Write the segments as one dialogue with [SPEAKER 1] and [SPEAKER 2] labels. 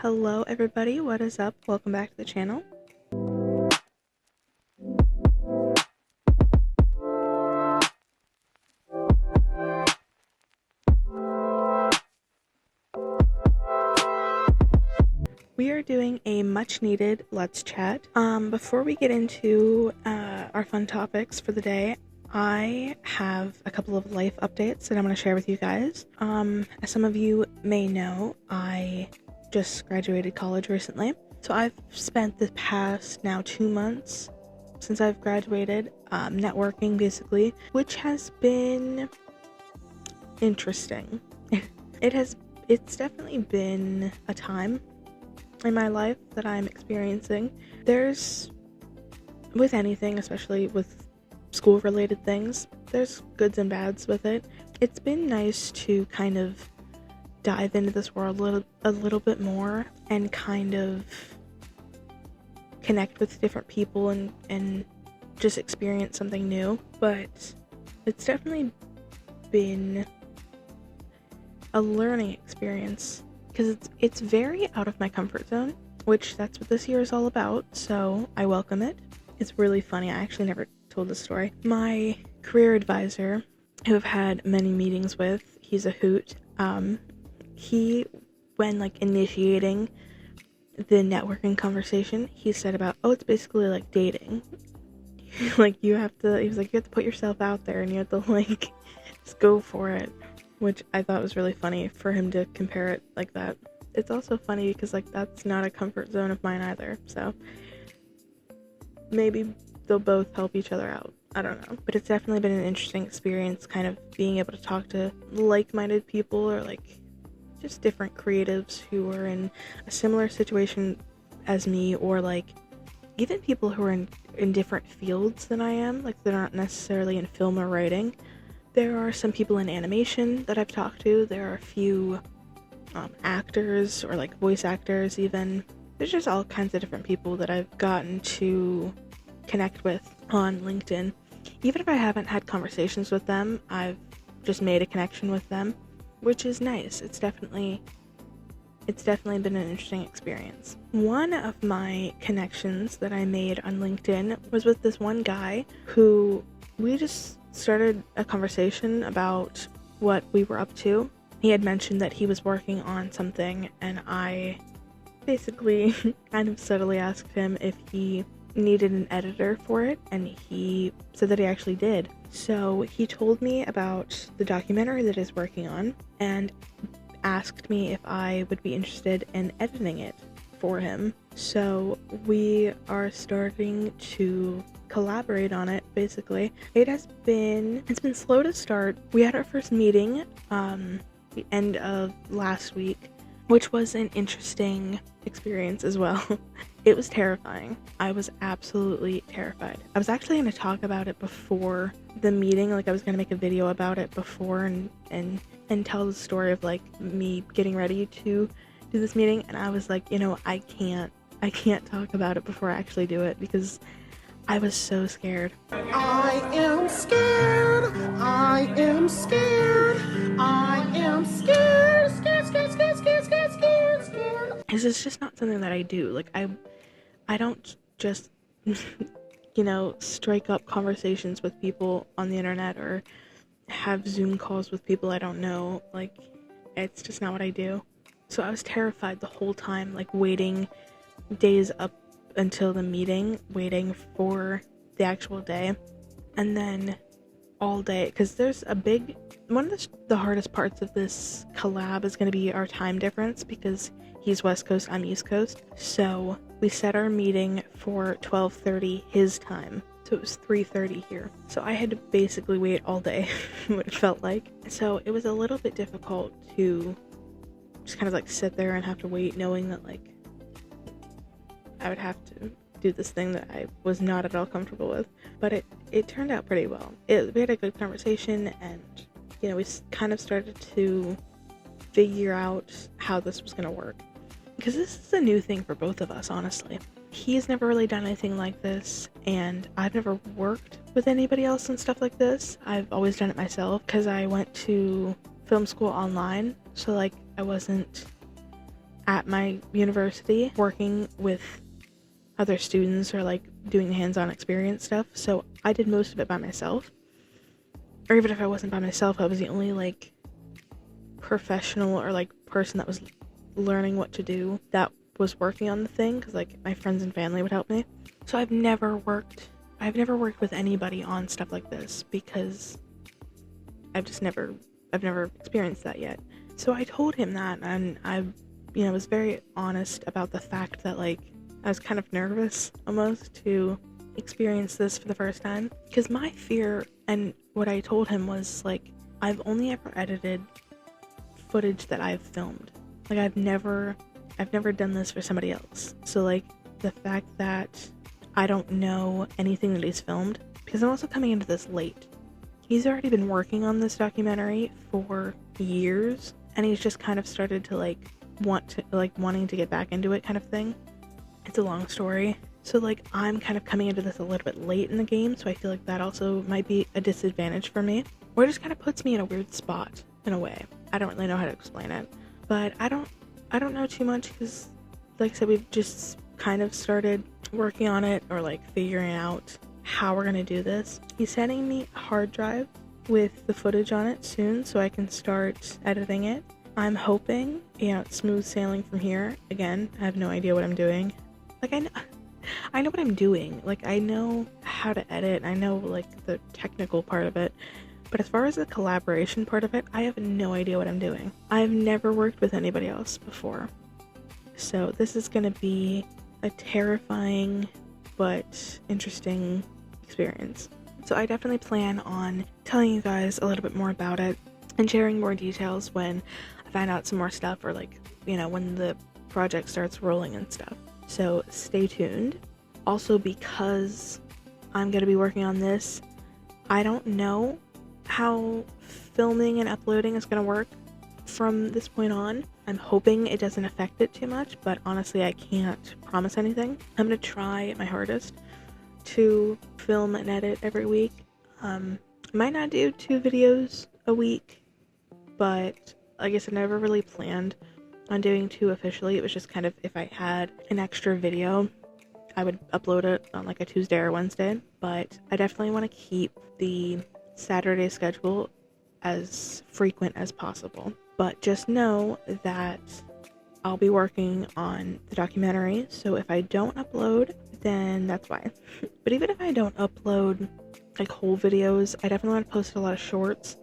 [SPEAKER 1] Hello everybody, what is up? Welcome back to the channel. We are doing a much needed Let's Chat. Before we get into our fun topics for the day, I have a couple of life updates that I'm going to share with you guys. As some of you may know, I just graduated college recently. So I've spent the past now 2 months since I've graduated networking basically, which has been interesting. It's definitely been a time in my life that I'm experiencing. There's, with anything, especially with school related things, there's goods and bads with it. It's been nice to kind of dive into this world a little bit more and kind of connect with different people and just experience something new. But it's definitely been a learning experience because it's very out of my comfort zone, which that's what this year is all about, so I welcome it. It's really funny, I actually never told this story. My career advisor, who I've had many meetings with, he's a hoot. He, when initiating the networking conversation, he said about, it's basically like dating. He was like, you have to put yourself out there and you have to just go for it. Which I thought was really funny for him to compare it like that. It's also funny because that's not a comfort zone of mine either, so maybe they'll both help each other out. I don't know. But it's definitely been an interesting experience kind of being able to talk to like-minded people or just different creatives who are in a similar situation as me, or even people who are in different fields than I am, they're not necessarily in film or writing. There are some people in animation that I've talked to. There are a few actors or voice actors even. There's just all kinds of different people that I've gotten to connect with on LinkedIn. Even if I haven't had conversations with them, I've just made a connection with them, which is nice. It's definitely been an interesting experience. One of my connections that I made on LinkedIn was with this one guy who we just started a conversation about what we were up to. He had mentioned that he was working on something, and I basically kind of subtly asked him if he needed an editor for it, and he said that he actually did. So he told me about the documentary that he's working on and asked me if I would be interested in editing it for him. So we are starting to collaborate on it, basically. It's been slow to start. We had our first meeting the end of last week, which was an interesting experience as well. It was terrifying. I was absolutely terrified. I was actually going to talk about it before the meeting. I was going to make a video about it before and tell the story of me getting ready to do this meeting, and I was I can't talk about it before I actually do it because I was so scared.
[SPEAKER 2] I am scared. I am scared. I am scared. Scared.
[SPEAKER 1] Because it's just not something that I do. I don't just, strike up conversations with people on the internet or have Zoom calls with people I don't know. It's just not what I do. So I was terrified the whole time, waiting days up until the meeting, waiting for the actual day, and then all day, because there's one of the hardest parts of this collab is going to be our time difference, because he's West Coast, I'm East Coast. So we set our meeting for 12:30 his time, so it was 3:30 here. So I had to basically wait all day, what it felt like. So it was a little bit difficult to just kind of sit there and have to wait, knowing that I would have to do this thing that I was not at all comfortable with. But it turned out pretty well. We had a good conversation, and we kind of started to figure out how this was going to work. Because this is a new thing for both of us, honestly. He's never really done anything like this, and I've never worked with anybody else and stuff like this. I've always done it myself because I went to film school online, so I wasn't at my university working with other students or like doing hands-on experience stuff, so I did most of it by myself. Or even if I wasn't by myself, I was the only like professional or like person that was learning what to do that was working on the thing, because like my friends and family would help me. So I've never worked with anybody on stuff like this because I've never experienced that yet. So I told him that, and I was very honest about the fact that like I was kind of nervous almost to experience this for the first time, because my fear, and what I told him was like, I've only ever edited footage that I've filmed. Like I've never done this for somebody else. So like the fact that I don't know anything that he's filmed, because I'm also coming into this late. He's already been working on this documentary for years, and he's just kind of started to like wanting to get back into it kind of thing. It's a long story. So like I'm kind of coming into this a little bit late in the game, so I feel like that also might be a disadvantage for me. Or it just kind of puts me in a weird spot in a way. I don't really know how to explain it. But I don't know too much, because like I said, we've just kind of started working on it, or like figuring out how we're gonna do this. He's sending me a hard drive with the footage on it soon so I can start editing it. I'm hoping, it's smooth sailing from here. Again, I have no idea what I'm doing. Like I know what I'm doing. Like I know how to edit. I know like the technical part of it. But as far as the collaboration part of it, I have no idea what I'm doing. I've never worked with anybody else before. So this is going to be a terrifying but interesting experience. So I definitely plan on telling you guys a little bit more about it and sharing more details when I find out some more stuff, or like, when the project starts rolling and stuff. So stay tuned. Also, because I'm going to be working on this, I don't know how filming and uploading is going to work from this point on. I'm hoping it doesn't affect it too much, but honestly I can't promise anything. I'm going to try my hardest to film and edit every week. I might not do 2 videos a week, but I guess I never really planned on doing 2 officially. It was just kind of, if I had an extra video, I would upload it on like a Tuesday or Wednesday. But I definitely want to keep the Saturday schedule as frequent as possible. But just know that I'll be working on the documentary, so if I don't upload, then that's why. But even if I don't upload like whole videos, I definitely want to post a lot of shorts,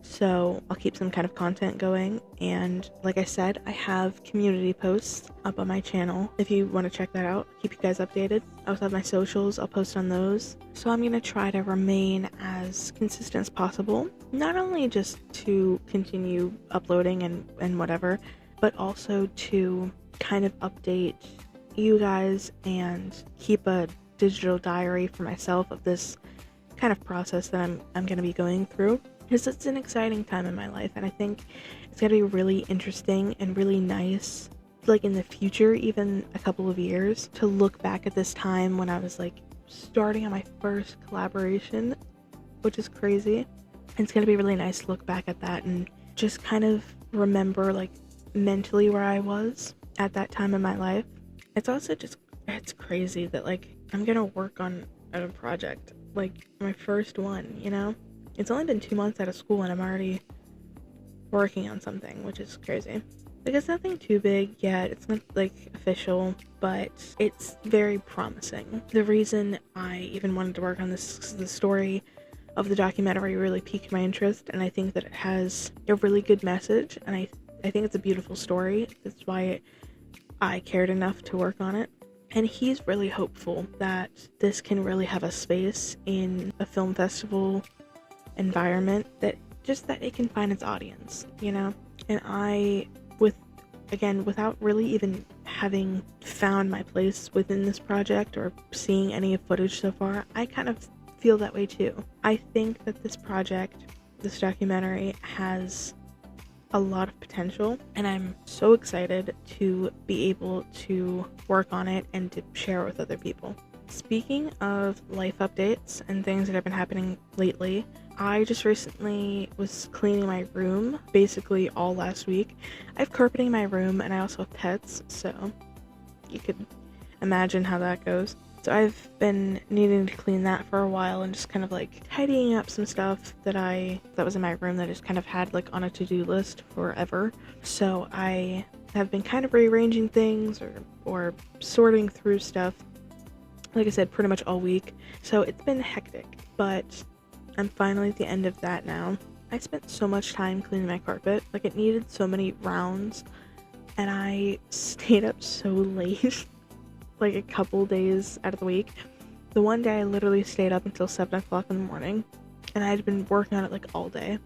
[SPEAKER 1] so I'll keep some kind of content going. And like I said, I have community posts up on my channel if you want to check that out. Keep you guys updated. I also have my socials, I'll post on those. So I'm going to try to remain as consistent as possible, not only just to continue uploading and whatever, but also to kind of update you guys and keep a digital diary for myself of this kind of process that I'm going to be going through. Because it's an exciting time in my life, and I think it's going to be really interesting and really nice, like in the future, even a couple of years, to look back at this time when I was like starting on my first collaboration, which is crazy. And it's going to be really nice to look back at that and just kind of remember like mentally where I was at that time in my life. It's also just, it's crazy that like I'm going to work on a project, like my first one, It's only been 2 months out of school and I'm already working on something, which is crazy. Like, it's nothing too big yet, it's not like official, but it's very promising. The reason I even wanted to work on this is the story of the documentary really piqued my interest, and I think that it has a really good message, and I think it's a beautiful story. That's why I cared enough to work on it. And he's really hopeful that this can really have a space in a film festival environment, that it can find its audience, And I, without really even having found my place within this project or seeing any footage so far, I kind of feel that way too. I think that this documentary has a lot of potential, and I'm so excited to be able to work on it and to share it with other people. Speaking of life updates and things that have been happening lately, I just recently was cleaning my room, basically all last week. I have carpeting in my room, and I also have pets, so you could imagine how that goes. So I've been needing to clean that for a while and just kind of like tidying up some stuff that was in my room that I just kind of had like on a to-do list forever. So I have been kind of rearranging things or sorting through stuff, like I said, pretty much all week. So it's been hectic, but I'm finally at the end of that now. I spent so much time cleaning my carpet. Like, it needed so many rounds, and I stayed up so late. Like a couple days out of the week. The one day I literally stayed up until 7 o'clock in the morning, and I had been working on it like all day.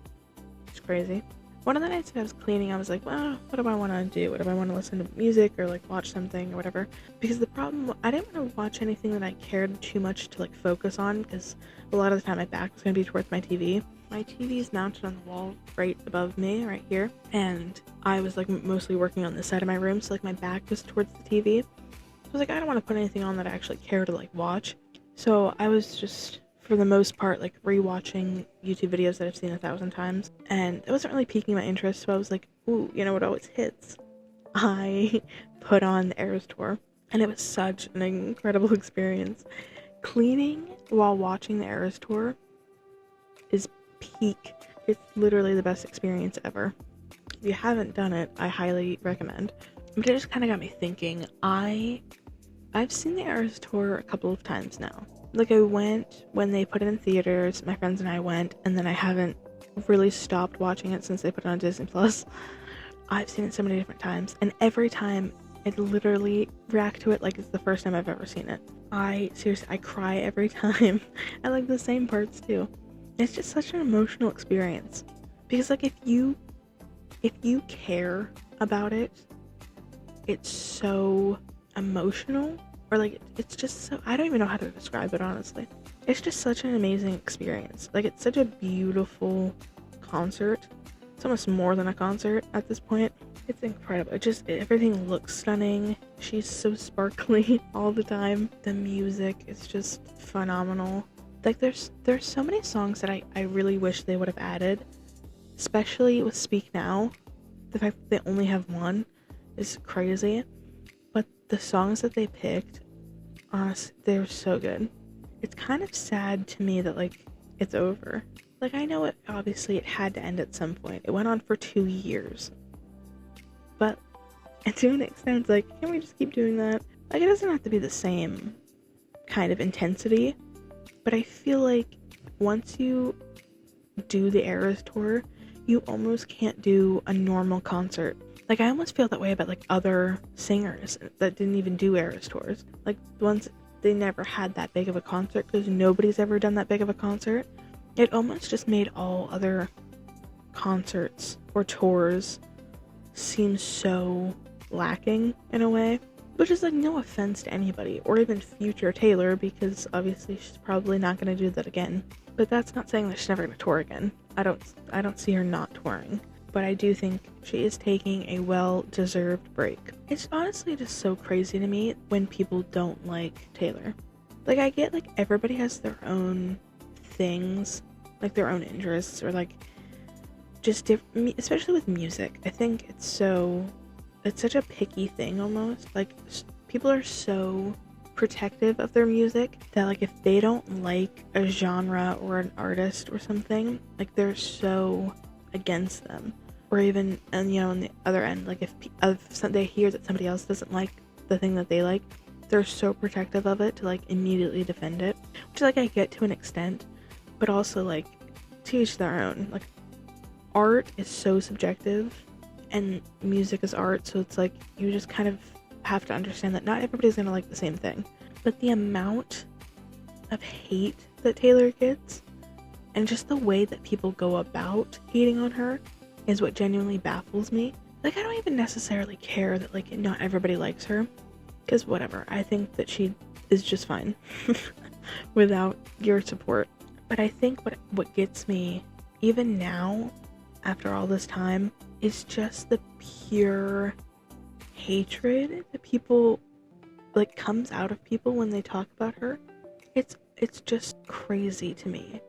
[SPEAKER 1] It's crazy. One of the nights that I was cleaning, I was like, well, what do I want to do? What do I want to listen to music or like watch something or whatever? Because the problem, I didn't want to watch anything that I cared too much to like focus on, because a lot of the time my back was going to be towards my TV. My TV is mounted on the wall right above me, right here, and I was like mostly working on this side of my room, so like my back was towards the TV. I was like, I don't want to put anything on that I actually care to like watch. So I was just, for the most part, like rewatching YouTube videos that I've seen 1,000 times. And it wasn't really piquing my interest, so I was like, ooh, you know what always hits? I put on the Eras Tour. And it was such an incredible experience. Cleaning while watching the Eras Tour is peak. It's literally the best experience ever. If you haven't done it, I highly recommend. But it just kind of got me thinking. I've seen the Eras Tour a couple of times now. Like, I went when they put it in theaters, my friends and I went, and then I haven't really stopped watching it since they put it on Disney+. I've seen it so many different times, and every time I literally react to it like it's the first time I've ever seen it. I cry every time. I like the same parts too. It's just such an emotional experience. Because like if you care about it, it's so emotional, or like it's just so, I don't even know how to describe it, honestly. It's just such an amazing experience. Like, it's such a beautiful concert. It's almost more than a concert at this point. It's incredible. Everything looks stunning. She's so sparkly all the time. The music is just phenomenal. Like, there's so many songs that I really wish they would have added, especially with Speak Now. The fact that they only have one is crazy. But the songs that they picked, honestly, they're so good. It's kind of sad to me that, like, it's over. Like, I know obviously it had to end at some point. It went on for 2 years. But to an extent, it's like, can we just keep doing that? Like, it doesn't have to be the same kind of intensity. But I feel like once you do the Eras Tour, you almost can't do a normal concert. Like, I almost feel that way about, like, other singers that didn't even do Eras Tours. Like, the ones, they never had that big of a concert because nobody's ever done that big of a concert. It almost just made all other concerts or tours seem so lacking in a way. Which is, like, no offense to anybody, or even future Taylor, because obviously she's probably not going to do that again. But that's not saying that she's never going to tour again. I don't see her not touring. But I do think she is taking a well-deserved break. It's honestly just so crazy to me when people don't like Taylor. Like, I get, like, everybody has their own things, like, their own interests, or, like, just different, especially with music. I think it's such a picky thing almost. Like, people are so protective of their music that, like, if they don't like a genre or an artist or something, like, they're so against them. Or even, and you know, on the other end, like, if they hear that somebody else doesn't like the thing that they like, they're so protective of it to, like, immediately defend it, which, like, I get to an extent, but also, like, to each their own. Like, art is so subjective, and music is art, so it's like, you just kind of have to understand that not everybody's gonna like the same thing. But the amount of hate that Taylor gets, and just the way that people go about hating on her, is what genuinely baffles me. Like, I don't even necessarily care that, like, not everybody likes her, because whatever, I think that she is just fine without your support. But I think what gets me, even now, after all this time, is just the pure hatred that people, like, comes out of people when they talk about her. It's just crazy to me.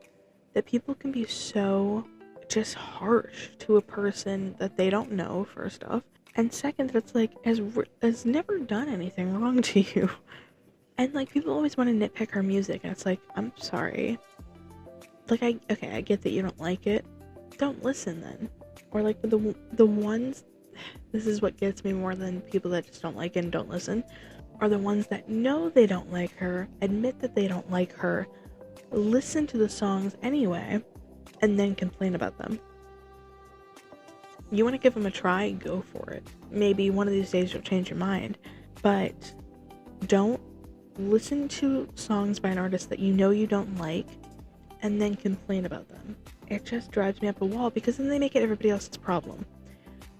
[SPEAKER 1] that people can be so just harsh to a person that they don't know, first off. And second, that it's like, has never done anything wrong to you. And like, people always want to nitpick her music, and it's like, I'm sorry. Like, I get that you don't like it. Don't listen then. Or like the ones, this is what gets me more than people that just don't like it and don't listen, are the ones that know they don't like her, admit that they don't like her, listen to the songs anyway, and then complain about them. You want to give them a try, go for it. Maybe one of these days you'll change your mind, but don't listen to songs by an artist that you know you don't like and then complain about them. It just drives me up a wall, because then they make it everybody else's problem.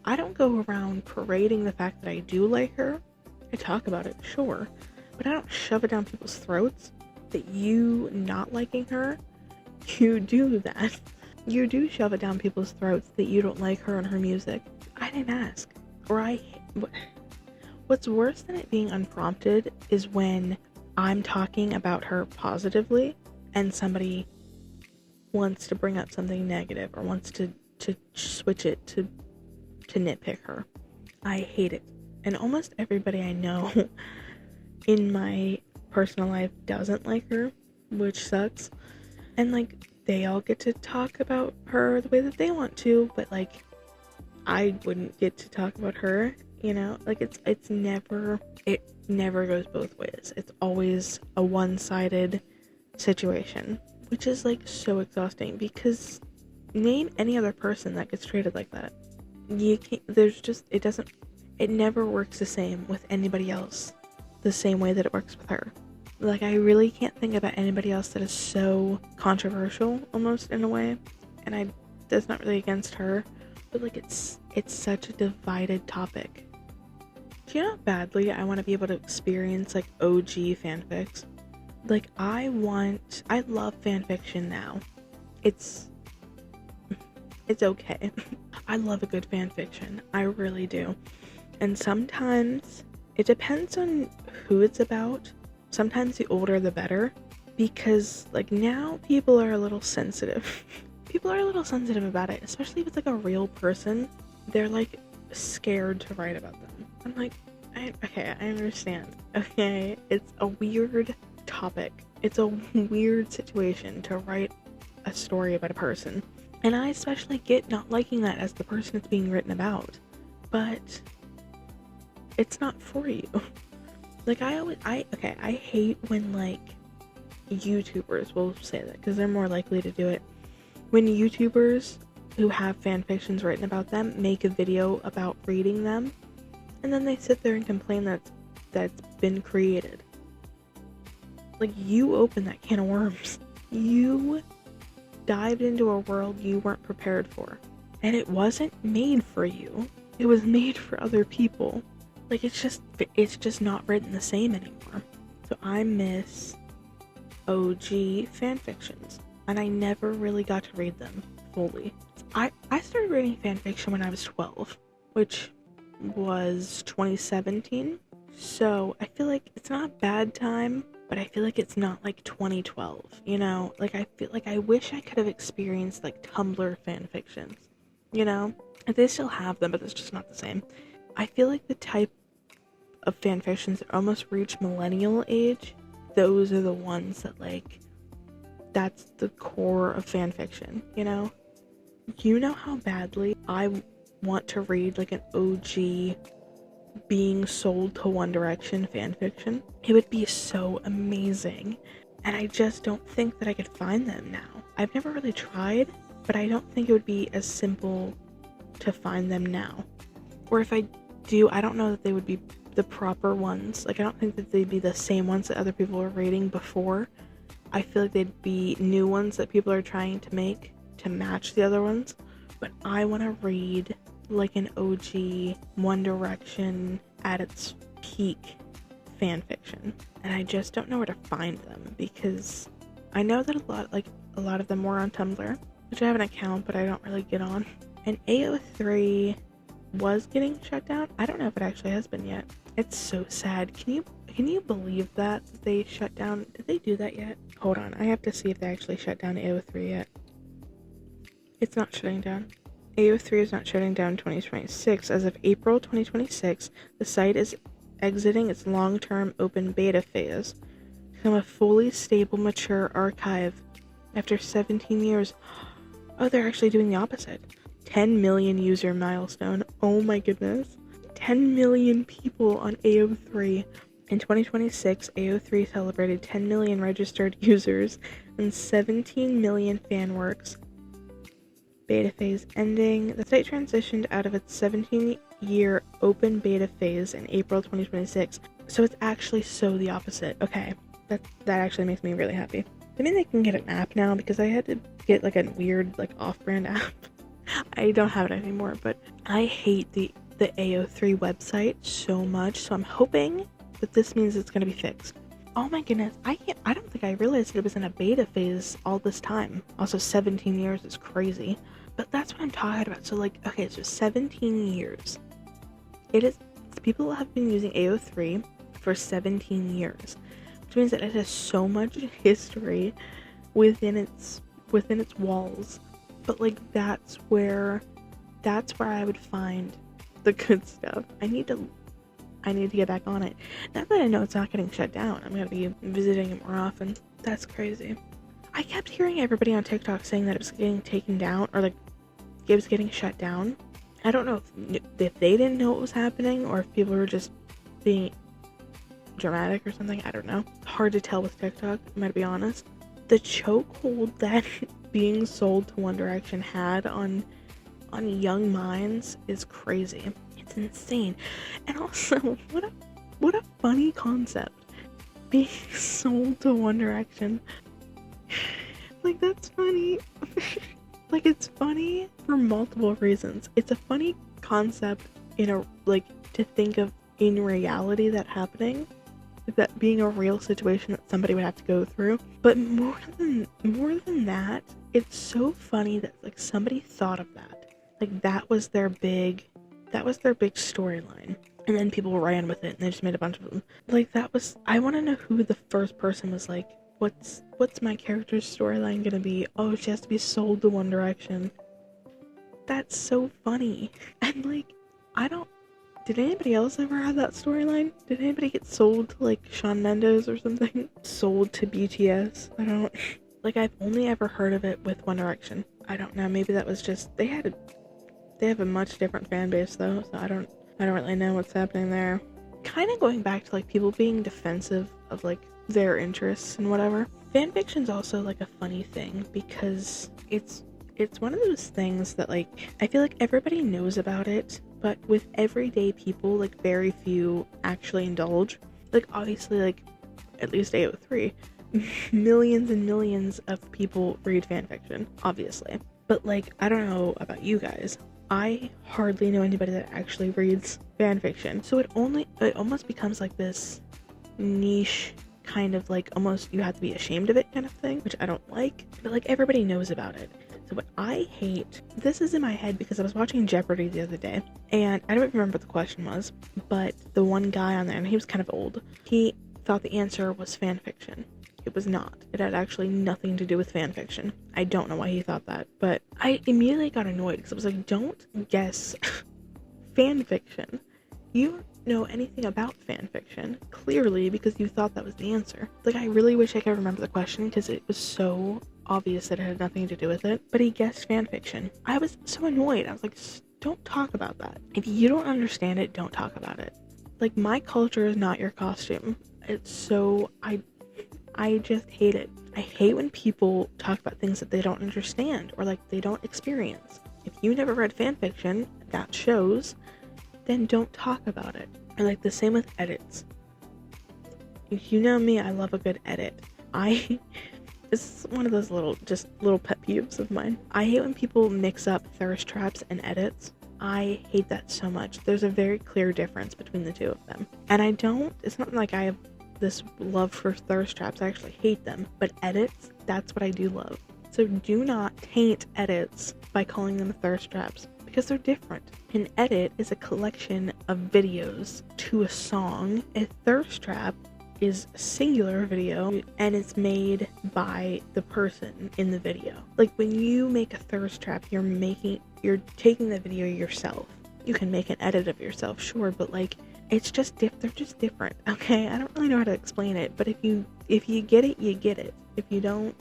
[SPEAKER 1] I don't go around parading the fact that I do like her. I talk about it, sure, but I don't shove it down people's throats that you not liking her, you do that. You do shove it down people's throats that you don't like her and her music. I didn't ask. What's worse than it being unprompted is when I'm talking about her positively and somebody wants to bring up something negative or wants to switch it to nitpick her. I hate it. And almost everybody I know in my personal life doesn't like her, which sucks. And like, they all get to talk about her the way that they want to, but like, I wouldn't get to talk about her, you know? Like, it never goes both ways. It's always a one-sided situation, which is like so exhausting, because name any other person that gets treated like that. You can't, it never works the same with anybody else the same way that it works with her. Like, I really can't think about anybody else that is so controversial, almost, in a way. And that's not really against her, but like, it's such a divided topic. Do you know how badly I want to be able to experience like OG fanfics? Like, I love fanfiction now. It's okay. I love a good fanfiction. I really do. And sometimes it depends on who it's about. Sometimes the older the better, because like, now people are a little sensitive. People are a little sensitive about it, especially if it's like a real person. They're like scared to write about them. I'm like, I understand. Okay, it's a weird topic. It's a weird situation to write a story about a person. And I especially get not liking that as the person it's being written about. But it's not for you. Like, I hate when like YouTubers will say that, because they're more likely to do it. When YouTubers who have fanfictions written about them make a video about reading them, and then they sit there and complain that's been created. Like, you opened that can of worms. You dived into a world you weren't prepared for. And it wasn't made for you. It was made for other people. Like, it's just not written the same anymore. So I miss OG fanfictions. And I never really got to read them fully. I started reading fanfiction when I was 12, which was 2017. So I feel like it's not a bad time, but I feel like it's not like 2012, you know? Like, I feel like I wish I could have experienced like Tumblr fanfictions, you know? Like, they still have them, but it's just not the same. I feel like the type of fanfictions that almost reach millennial age, those are the ones that like, that's the core of fanfiction, you know? You know how badly I want to read like an OG being sold to One Direction fanfiction? It would be so amazing. And I just don't think that I could find them now. I've never really tried, but I don't think it would be as simple to find them now. Or if I do, I don't know that they would be the proper ones. Like, I don't think that they'd be the same ones that other people were reading before. I feel like they'd be new ones that people are trying to make to match the other ones. But I want to read like an OG One Direction at its peak fanfiction. And I just don't know where to find them, because I know that a lot of them were on Tumblr, which I have an account, but I don't really get on. And AO3 was getting shut down. I don't know if it actually has been yet. It's so sad. Can you believe that they shut down? Did they do that yet? Hold on, I have to see if they actually shut down AO3 yet. It's not shutting down. AO3 is not shutting down in 2026. As of April 2026, the site is exiting its long-term open beta phase to become a fully stable, mature archive after 17 years. Oh, they're actually doing the opposite. 10 million user milestone. Oh my goodness. 10 million people on AO3. In 2026, AO3 celebrated 10 million registered users and 17 million fan works. Beta phase ending. The site transitioned out of its 17-year open beta phase in April 2026. So it's actually so the opposite. Okay, that actually makes me really happy. I mean, they can get an app now because I had to get like a weird like off-brand app. I don't have it anymore, but I hate the AO3 website so much. So I'm hoping that this means it's going to be fixed. Oh my goodness, I don't think I realized it was in a beta phase all this time. Also, 17 years is crazy. But that's what I'm talking about. So like, okay, so 17 years. People have been using AO3 for 17 years, which means that it has so much history within its walls. But like, that's where I would find the good stuff. I need to get back on it. Now that I know it's not getting shut down, I'm gonna be visiting it more often. That's crazy. I kept hearing everybody on TikTok saying that it was getting taken down, or like it was getting shut down. I don't know if they didn't know what was happening, or if people were just being dramatic or something. I don't know. Hard to tell with TikTok, I'm gonna be honest. The chokehold that being sold to One Direction had on young minds is crazy. It's insane. And also, what a funny concept. Being sold to One Direction. Like, that's funny. Like, it's funny for multiple reasons. It's a funny concept to think of in reality that happening, that being a real situation that somebody would have to go through. But more than that, it's so funny that like somebody thought of that. Like that was their big storyline. And then people ran with it and they just made a bunch of them. Like I want to know who the first person was like, what's my character's storyline gonna be? Oh, she has to be sold to One Direction. That's so funny. And like, did anybody else ever have that storyline? Did anybody get sold to like Shawn Mendes or something? Sold to BTS? I've only ever heard of it with One Direction. I don't know, maybe that was just, they have a much different fan base though, so I don't really know what's happening there. Kind of going back to like people being defensive of like their interests and whatever. Fanfiction's also like a funny thing because it's one of those things that like I feel like everybody knows about it, but with everyday people, like very few actually indulge. Like obviously, like at least AO3, millions and millions of people read fanfiction, obviously. But like, I don't know about you guys, I hardly know anybody that actually reads fanfiction. So it almost becomes like this niche kind of like almost you have to be ashamed of it kind of thing, which I don't like, but like everybody knows about it. So what I hate, this is in my head because I was watching Jeopardy the other day and I don't remember what the question was, but the one guy on there, and he was kind of old, he thought the answer was fanfiction. It was not. It had actually nothing to do with fanfiction. I don't know why he thought that, but I immediately got annoyed because I was like, don't guess fanfiction. You don't know anything about fanfiction, clearly, because you thought that was the answer. Like, I really wish I could remember the question because it was so obvious that it had nothing to do with it, but he guessed fanfiction. I was so annoyed. I was like, don't talk about that. If you don't understand it, don't talk about it. Like, my culture is not your costume. It's so, I just hate it. I hate when people talk about things that they don't understand or like they don't experience. If you never read fanfiction, that shows, then don't talk about it. And like the same with edits. If you know me, I love a good edit. This is one of those little pet peeves of mine. I hate when people mix up thirst traps and edits. I hate that so much. There's a very clear difference between the two of them. And it's not like I have this love for thirst traps. I actually hate them. But edits, that's what I do love. So do not taint edits by calling them thirst traps because they're different. An edit is a collection of videos to a song. A thirst trap is a singular video and it's made by the person in the video. Like when you make a thirst trap, you're taking the video yourself. You can make an edit of yourself, sure, but like it's just they're just different, okay? I don't really know how to explain it, but if you get it, you get it. If you don't,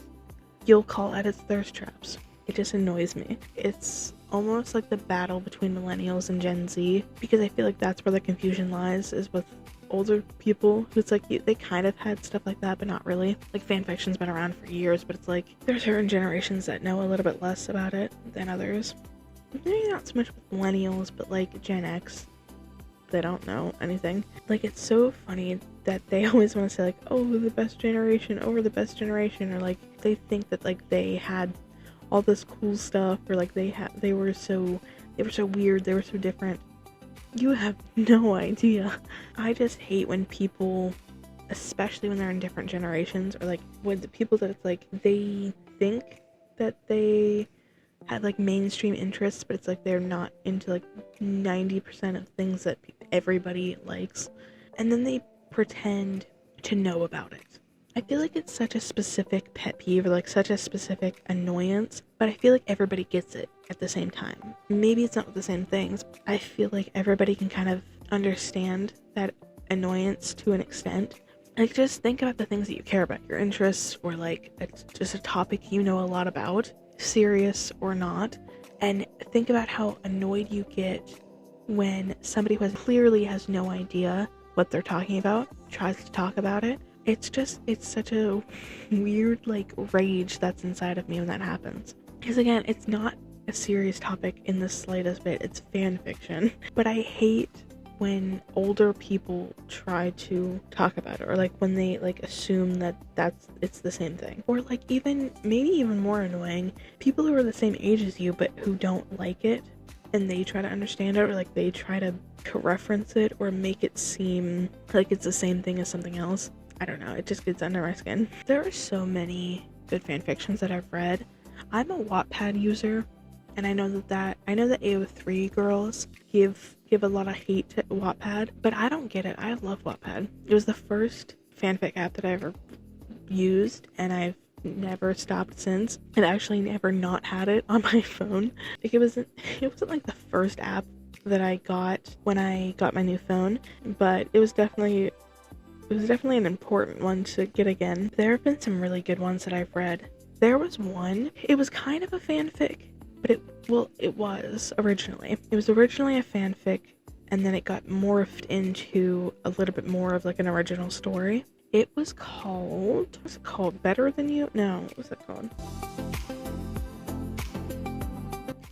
[SPEAKER 1] you'll call edits thirst traps. It just annoys me. It's almost like the battle between millennials and Gen Z, because I feel like that's where the confusion lies, is with older people who's like they kind of had stuff like that, but not really. Like fanfiction's been around for years, but it's like there's certain generations that know a little bit less about it than others. Maybe not so much with millennials, but like Gen X, they don't know anything. Like it's so funny that they always want to say like, oh, the best generation, or the best generation, or like they think that like they had all this cool stuff, or like they were so weird, they were so different. You have no idea. I just hate when people, especially when they're in different generations, or like with the people that it's like they think that they had like mainstream interests, but it's like they're not into like 90% of things that everybody likes, and then they pretend to know about it. I feel like it's such a specific pet peeve, or like such a specific annoyance, but I feel like everybody gets it at the same time. Maybe it's not with the same things. I feel like everybody can kind of understand that annoyance to an extent. Like just think about the things that you care about, your interests, or like just a topic you know a lot about, serious or not, and think about how annoyed you get when somebody who clearly has no idea what they're talking about tries to talk about it. It's such a weird like rage that's inside of me when that happens. Because again, it's not a serious topic in the slightest bit, it's fan fiction. But I hate when older people try to talk about it, or like when they like assume that it's the same thing. Or like maybe even more annoying, people who are the same age as you but who don't like it, and they try to understand it, or like they try to reference it or make it seem like it's the same thing as something else. I don't know, it just gets under my skin. There are so many good fan fictions that I've read. I'm a Wattpad user, and I know that AO3 girls give a lot of hate to Wattpad, but I don't get it. I love Wattpad. It was the first fanfic app that I ever used, and I've never stopped since. I've actually never not had it on my phone. Like it wasn't like the first app that I got when I got my new phone, but it was definitely an important one to get again. There have been some really good ones that I've read. There was one, it was kind of a fanfic, but it was originally. It was originally a fanfic, and then it got morphed into a little bit more of like an original story. It was called, what's it called? Better Than You? No, what was it called?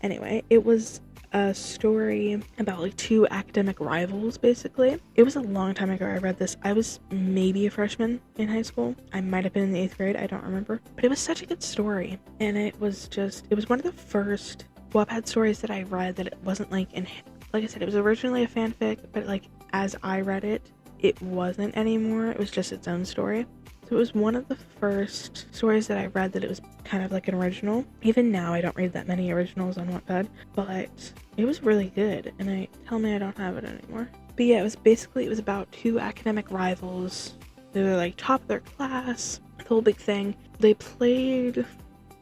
[SPEAKER 1] Anyway, it was a story about like two academic rivals, basically. It was a long time ago I read this. I was maybe a freshman in high school. I might have been in the 8th grade, I don't remember. But it was such a good story. And it was one of the first Wattpad stories that I read that it wasn't like like I said, it was originally a fanfic, but like as I read it, it wasn't anymore. It was just its own story. So it was one of the first stories that I read that it was kind of like an original. Even now, I don't read that many originals on Wattpad, but it was really good, and tell me I don't have it anymore. But yeah, it was about two academic rivals. They were like top of their class, the whole big thing.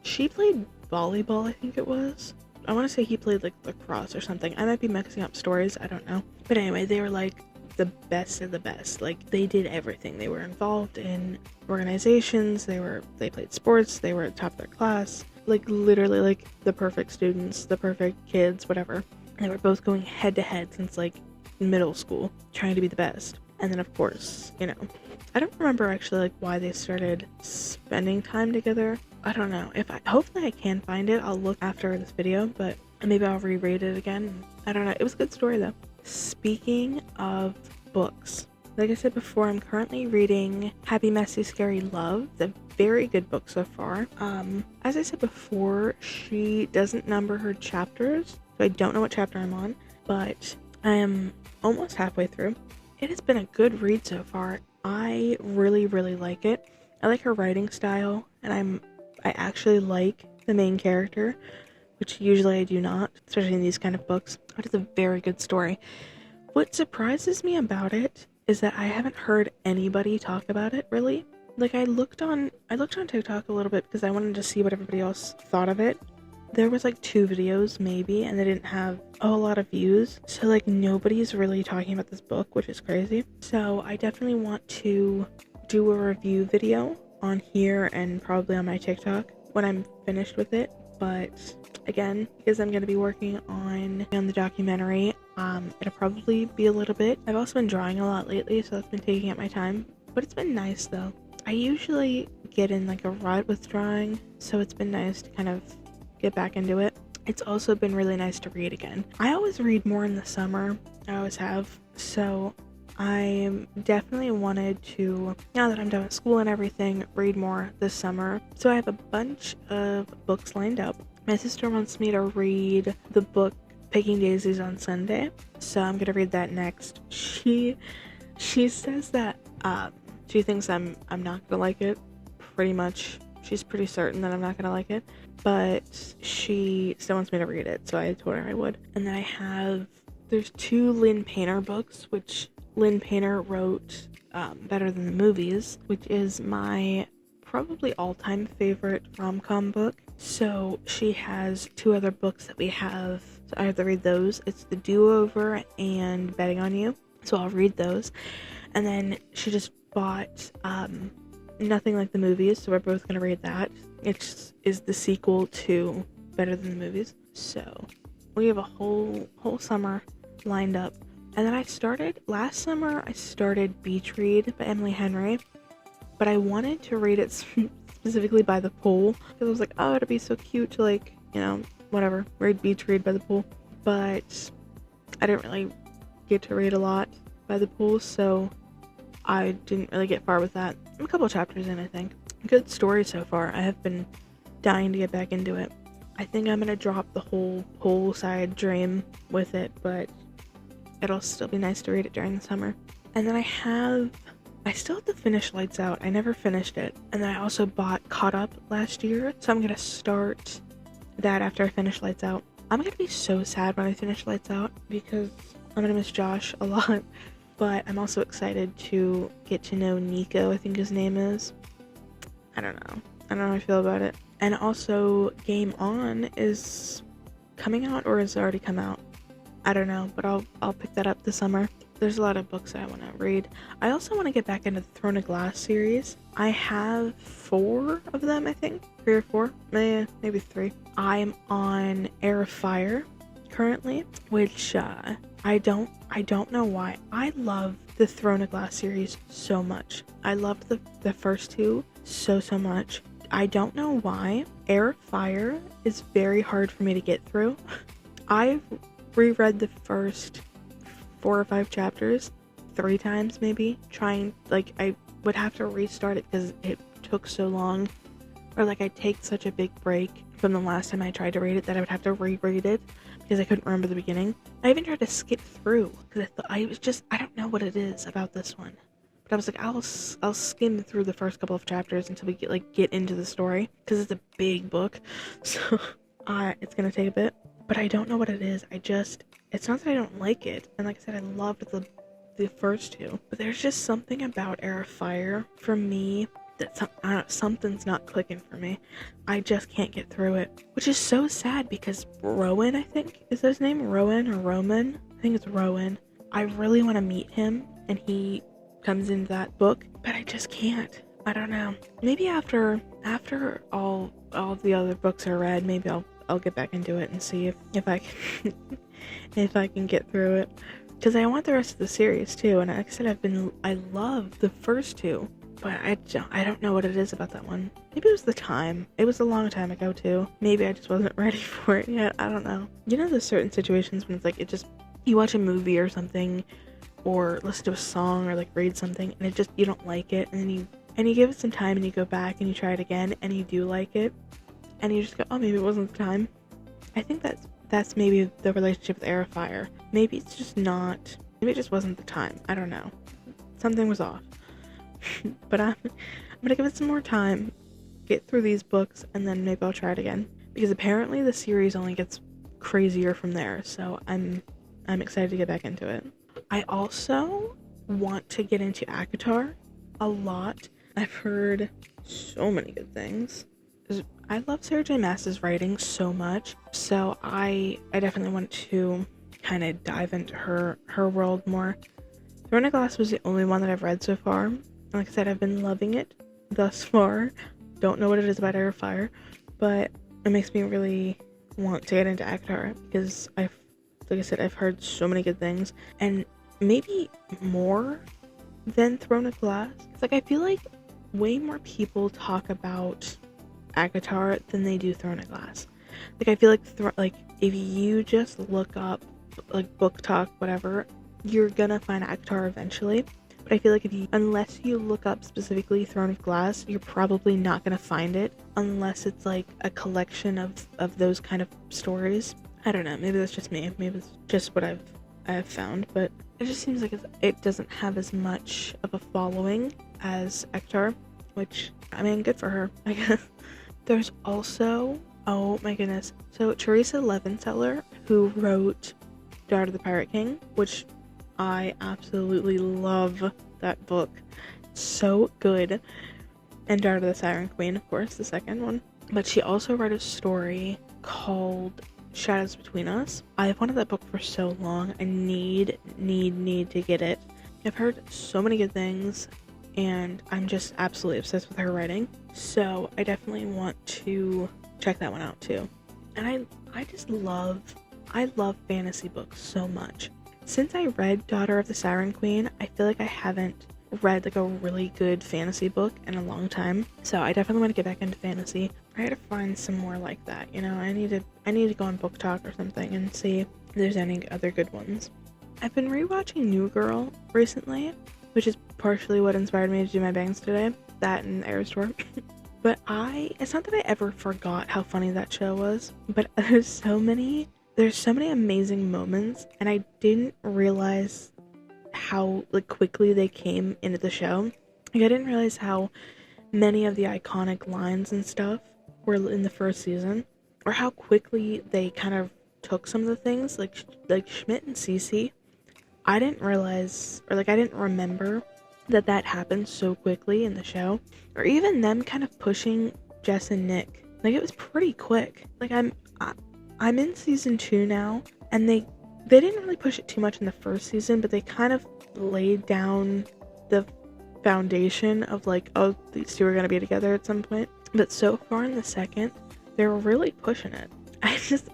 [SPEAKER 1] She played volleyball, I think it was. I want to say he played like lacrosse or something. I might be mixing up stories, I don't know. But anyway, they were like the best of the best. Like they did everything. They were involved in organizations, they played sports, they were at the top of their class, like literally like the perfect students, the perfect kids, whatever. They were both going head to head since like middle school, trying to be the best. And then of course, I don't remember actually like why they started spending time together. I don't know. Hopefully I can find it. I'll look after this video, but maybe I'll reread it again. I don't know. It was a good story though. Speaking of books, like I said before, I'm currently reading Happy Messy Scary Love. It's a very good book so far. As I said before, she doesn't number her chapters, so I don't know what chapter I'm on, but I am almost halfway through. It has been a good read so far. I really, really like it. I like her writing style, and I actually like the main character, which usually I do not, especially in these kind of books. But it's a very good story. What surprises me about it is that I haven't heard anybody talk about it really. Like I looked on TikTok a little bit because I wanted to see what everybody else thought of it. There was like 2 videos maybe, and they didn't have a whole lot of views. So like nobody's really talking about this book, which is crazy. So I definitely want to do a review video on here and probably on my TikTok when I'm finished with it. But again, because I'm going to be working on the documentary, it'll probably be a little bit. I've also been drawing a lot lately, so that's been taking up my time. But it's been nice though. I usually get in like a rut with drawing, so it's been nice to kind of get back into it. It's also been really nice to read again. I always read more in the summer. I always have. So I definitely wanted to, now that I'm done with school and everything, read more this summer. So I have a bunch of books lined up. My sister wants me to read the book Picking Daisies on Sunday, so I'm gonna read that next. She says that she thinks I'm not gonna like it. Pretty much, she's pretty certain that I'm not gonna like it, but she still wants me to read it, so I told her I would. And then there's 2 Lynn Painter books, which Lynn Painter wrote Better Than the Movies, which is my probably all-time favorite rom-com book. So she has 2 other books that we have, so I have to read those. It's The Do-Over and Betting on You, so I'll read those. And then she just bought Nothing Like the Movies, so we're both gonna read that. It is the sequel to Better Than the Movies. So we have a whole summer lined up. And then last summer I started Beach Read by Emily Henry, but I wanted to read it specifically by the pool, because I was like, oh, it'd be so cute to like, whatever, read Beach Read by the pool. But I didn't really get to read a lot by the pool, so I didn't really get far with that. I'm a couple chapters in, I think. Good story so far. I have been dying to get back into it. I think I'm gonna drop the whole poolside dream with it, but it'll still be nice to read it during the summer. And then I still have to finish Lights Out. I never finished it. And then I also bought Caught Up last year, so I'm gonna start that after I finish Lights Out. I'm gonna be so sad when I finish Lights Out because I'm gonna miss Josh a lot. But I'm also excited to get to know Nico, I think his name is. I don't know how I feel about it. And also, Game On is coming out, or has it already come out? I don't know, but I'll pick that up this summer. There's a lot of books I want to read. I also want to get back into the Throne of Glass series. I have 4 of them, I think. 3 or 4? Maybe 3. I'm on Heir of Fire currently, which I don't know why. I love the Throne of Glass series so much. I loved the first 2 so much. I don't know why. Heir of Fire is very hard for me to get through. I've reread the first 4 or 5 chapters 3 times maybe, trying, like, I would have to restart it because it took so long, or like I'd take such a big break from the last time I tried to read it that I would have to reread it because I couldn't remember the beginning. I even tried to skip through because I don't know what it is about this one, but I was like, I'll skim through the first couple of chapters until we get into the story, because it's a big book, so it's gonna take a bit. But I don't know what it is. It's not that I don't like it. And like I said, I loved the first 2. But there's just something about Heir of Fire for me that something's not clicking for me. I just can't get through it. Which is so sad because Rowan, I think, is his name? Rowan or Roman? I think it's Rowan. I really want to meet him, and he comes into that book, but I just can't. I don't know. Maybe after all of the other books are read, maybe I'll get back into it and see if I can if I can get through it, because I want the rest of the series too. And like I said, I love the first 2, but I don't know what it is about that one. Maybe it was the time. It was a long time ago too. Maybe I just wasn't ready for it yet. I don't know. There's certain situations when it's like you watch a movie or something, or listen to a song, or like read something, and you don't like it, and then you give it some time and you go back and you try it again and you do like it. And you just go, oh, maybe it wasn't the time. I think that's maybe the relationship with Heir of Fire. Maybe it's just not. Maybe it just wasn't the time. I don't know. Something was off. But I'm gonna give it some more time, get through these books, and then maybe I'll try it again. Because apparently the series only gets crazier from there. So I'm excited to get back into it. I also want to get into ACOTAR a lot. I've heard so many good things. I love Sarah J. Maas's writing so much, so I definitely want to kind of dive into her world more. Throne of Glass was the only one that I've read so far. Like I said, I've been loving it thus far. Don't know what it is about Air of Fire, but it makes me really want to get into ACOTAR because like I said, I've heard so many good things, and maybe more than Throne of Glass. It's like I feel like way more people talk about ACOTAR than they do Throne of Glass. Like I feel like if you just look up like Book Talk, whatever, you're gonna find ACOTAR eventually. But I feel like unless you look up specifically Throne of Glass, you're probably not gonna find it unless it's like a collection of those kind of stories. I don't know, maybe that's just me. Maybe it's just what I've found, but it just seems like it doesn't have as much of a following as ACOTAR, which, I mean, good for her, I guess. There's also, oh my goodness, so Teresa Levenseller, who wrote Daughter of the Pirate King, which I absolutely love that book. So good. And Daughter of the Siren Queen, of course, the second one. But she also wrote a story called Shadows Between Us. I've wanted that book for so long. I need to get it. I've heard so many good things, and I'm just absolutely obsessed with her writing. So I definitely want to check that one out too. And I love fantasy books so much. Since I read Daughter of the Siren Queen, I feel like I haven't read like a really good fantasy book in a long time. So I definitely want to get back into fantasy. I gotta find some more like that, you know. I need to go on Book Talk or something and see if there's any other good ones. I've been rewatching New Girl recently, which is partially what inspired me to do my bangs today. That and Air Store. But it's not that I ever forgot how funny that show was, but there's so many amazing moments, and I didn't realize how like quickly they came into the show. Like I didn't realize how many of the iconic lines and stuff were in the first season, or how quickly they kind of took some of the things, like Schmidt and Cece. I didn't realize, or like I didn't remember that happened so quickly in the show, or even them kind of pushing Jess and Nick. Like it was pretty quick. Like I'm in season 2 now, and they didn't really push it too much in the first season, but they kind of laid down the foundation of like, oh, these two are gonna be together at some point. But so far in the second, they're really pushing it.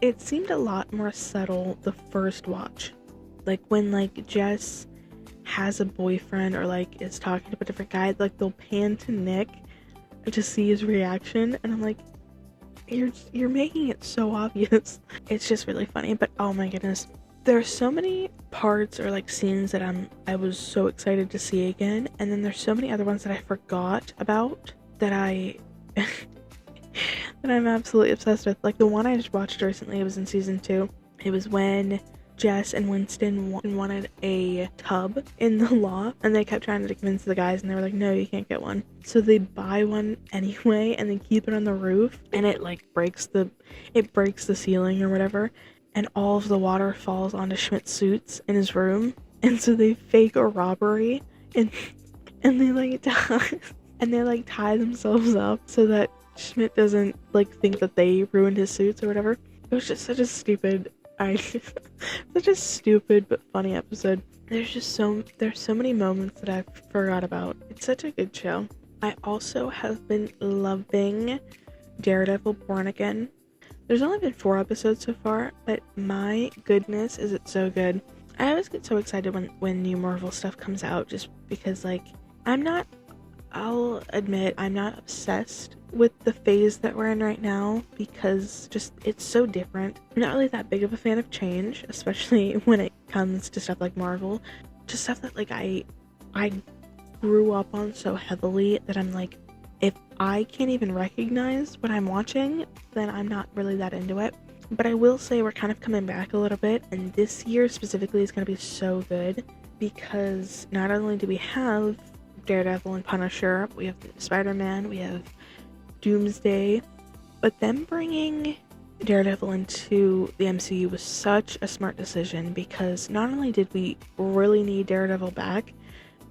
[SPEAKER 1] It seemed a lot more subtle the first watch. Like when like Jess has a boyfriend or like is talking to a different guy, like they'll pan to Nick to see his reaction, and I'm like, you're making it so obvious. It's just really funny. But oh my goodness, there are so many parts or like scenes that I was so excited to see again, and then there's so many other ones that I forgot about that that I'm absolutely obsessed with. Like the one I just watched recently, it was in season 2. It was when Jess and Winston wanted a tub in the loft, and they kept trying to convince the guys, and they were like, no, you can't get one. So they buy one anyway, and they keep it on the roof, and it like breaks the ceiling or whatever, and all of the water falls onto Schmidt's suits in his room, and so they fake a robbery, and they like tie themselves up so that Schmidt doesn't like think that they ruined his suits or whatever. It was just such a stupid but funny episode. There's so many moments that I forgot about. It's such a good show. I also have been loving Daredevil Born Again. There's only been 4 episodes so far, but my goodness, is it so good. I always get so excited when new Marvel stuff comes out, just because like I'll admit I'm not obsessed with the phase that we're in right now, because just it's so different. I'm not really that big of a fan of change, especially when it comes to stuff like Marvel. Just stuff that like I grew up on so heavily that I'm like, if I can't even recognize what I'm watching, then I'm not really that into it. But I will say we're kind of coming back a little bit, and this year specifically is going to be so good, because not only do we have Daredevil and Punisher, we have Spider-Man, we have Doomsday, but them bringing Daredevil into the MCU was such a smart decision, because not only did we really need Daredevil back,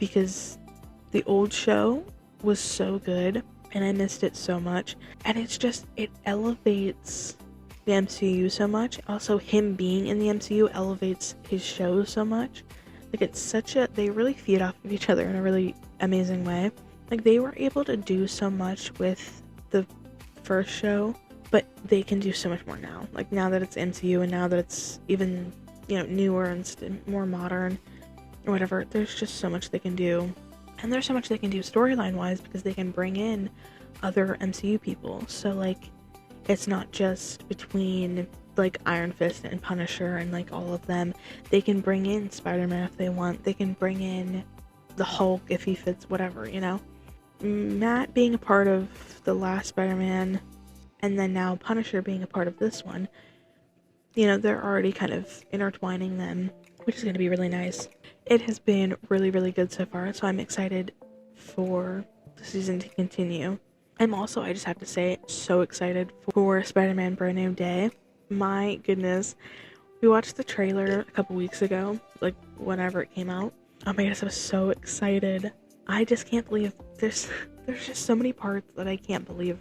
[SPEAKER 1] because the old show was so good and I missed it so much. And it's just, it elevates the MCU so much. Also, him being in the MCU elevates his show so much. Like, it's such a, they really feed off of each other in a really amazing way. Like, they were able to do so much with the first show, but they can do so much more now. Like, now that it's MCU and now that it's even, you know, newer and more modern or whatever, there's just so much they can do. And there's so much they can do storyline wise because they can bring in other MCU people. So, like, it's not just between, like, Iron Fist and Punisher and, like, all of them. They can bring in Spider-Man if they want. They can bring in the Hulk if he fits, whatever, you know? Matt being a part of the last Spider-Man and then now Punisher being a part of this one, you know, they're already kind of intertwining them, which is going to be really nice. It has been really, really good so far, so I'm excited for the season to continue. I'm also, I just have to say, so excited for Spider-Man Brand New Day. My goodness. We watched the trailer a couple weeks ago, like, whenever it came out. Oh my goodness, I was so excited. I just can't believe there's just so many parts that I can't believe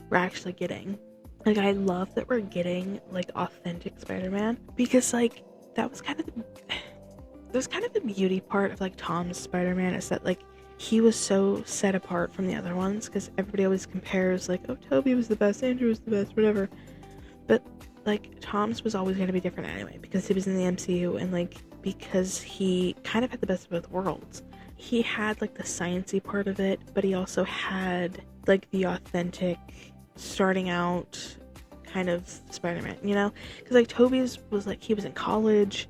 [SPEAKER 1] we're actually getting. Like, I love that we're getting, like, authentic Spider-Man, because, like, that was kind of the beauty part of, like, Tom's Spider-Man, is that, like, he was so set apart from the other ones, because everybody always compares, like, oh, Toby was the best, Andrew was the best, whatever. But, like, Tom's was always going to be different anyway, because he was in the MCU, and, like, because he kind of had the best of both worlds. He had, like, the sciencey part of it, but he also had, like, the authentic, starting out kind of Spider-Man, you know? Because, like, Toby's was, like, he was in college,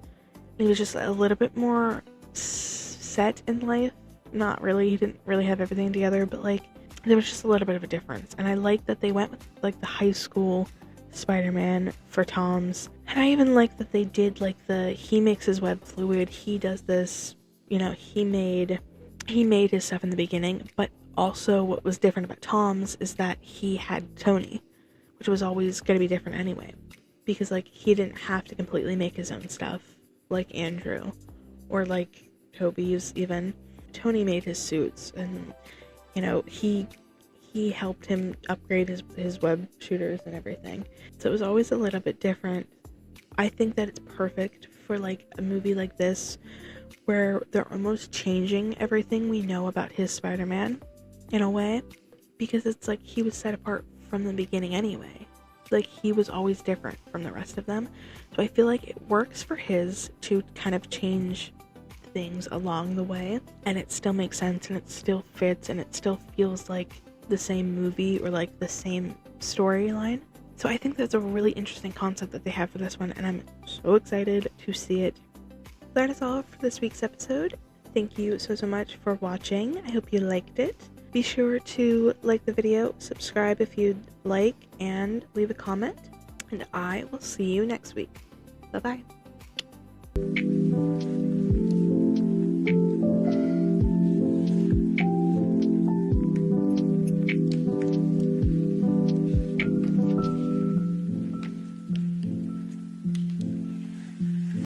[SPEAKER 1] he was just a little bit more set in life. Not really, he didn't really have everything together, but, like, there was just a little bit of a difference. And I like that they went with, like, the high school Spider-Man for Tom's. And I even like that they did, like, he makes his web fluid, he does this, you know, he made his stuff in the beginning, but also what was different about Tom's is that he had Tony, which was always going to be different anyway, because, like, he didn't have to completely make his own stuff like Andrew or like Toby's. Even Tony made his suits, and, you know, he helped him upgrade his web shooters and everything, so it was always a little bit different. I think that it's perfect for, like, a movie like this where they're almost changing everything we know about his Spider-Man in a way, because it's like he was set apart from the beginning anyway. Like, he was always different from the rest of them, so I feel like it works for his to kind of change things along the way, and it still makes sense, and it still fits, and it still feels like the same movie or like the same storyline. So I think that's a really interesting concept that they have for this one, and I'm so excited to see it. That is all for this week's episode. Thank you so much for watching. I hope you liked it. Be sure to like the video, subscribe if you'd like, and leave a comment. And I will see you next week. Bye-bye.